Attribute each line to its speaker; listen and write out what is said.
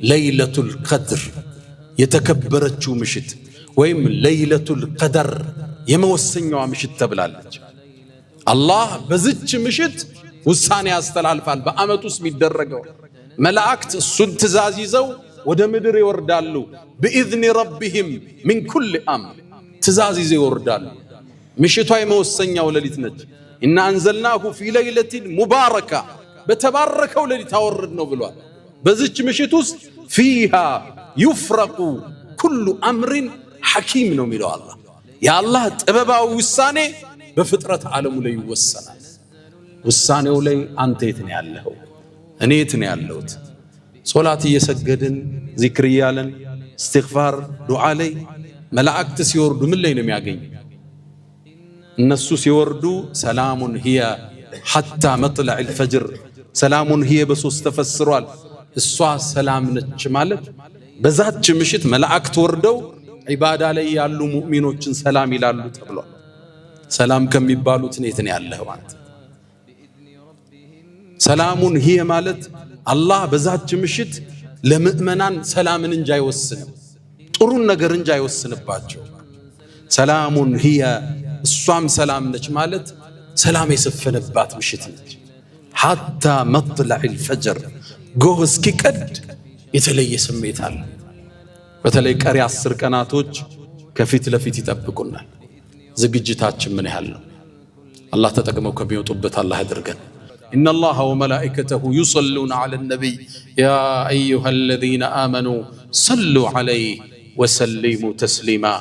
Speaker 1: ለይለቱል ቀድር የተከበረችው ምሽት ወይም ለይለቱል ቀደር የመወሰኛዋ ምሽት ተብላለች። አላህ በዚች ምሽት ውሳኔ ያስተላልፋል። በአመት ውስጥ የሚደረገው መላእክት እሱን ትእዛዝ ይዘው ወደ ምድር ይወርዳሉ። بإذن ربهم من كل أمر ትእዛዝ ይዘው ይወርዳሉ። ምሽቷ የመወሰኛው ሌሊት ነች። ኢና አንዘልናሁ ፊ ለይለቲን ሙባረካ በተባረከው ሌሊት አወረድ ነው ብሏል። በዚች ምሽት ውስጥ ፊሃ ይፍረቁ ኩሉ አምሪን ሐኪም ነው የሚለው አላህ። የአላህ ጥበባዊ ውሳኔ በፍጥረት ዓለሙ ላይ ይወሰናል። ውሳኔው ላይ አንተ የት ነው ያለኸው? እኔ የት ነው ያለሁት? ሶላት እየሰገድን ዚክር እያለን እስትግፋር ዱዓ ላይ መላእክት ሲወርዱ ምን ላይ ነው የሚያገኝ? እነሱ ሲወርዱ ሰላሙን ሂየ ሐታ መጥለዕ አልፈጅር ሰላሙን ሂየ በሶስት ተፈስሯል። እሷ ሰላም ነች ማለት በዛች ምሽት መላእክት ወርደው ዒባዳ ላይ ያሉ ሙእሚኖችን ሰላም ይላሉ ተብሏል። ሰላም ከሚባሉት የት ነው ያለኸው ማለት? ሰላሙን ሂየ ማለት አላህ በዛች ምሽት ለምእመናን ሰላምን እንጂ አይወስንም፣ ጥሩን ነገር እንጂ አይወስንባቸው። ሰላሙን ሂየ እሷም ሰላም ነች ማለት ሰላም የሰፈነባት ምሽት ነች። ሐታ መጥለዕ አልፈጅር ጎህ እስኪቀድ የተለየ ስሜት አለ። በተለይ ቀሪ 10 ቀናቶች ከፊት ለፊት ይጠብቁናል። ዝግጅታችን ምን ያህል ነው? አላህ ተጠቅመው ከሚወጡበት አላህ ያድርገን። إن الله وملائكته يصلون على النبي يا أيها الذين آمنوا صلوا عليه وسلموا تسليما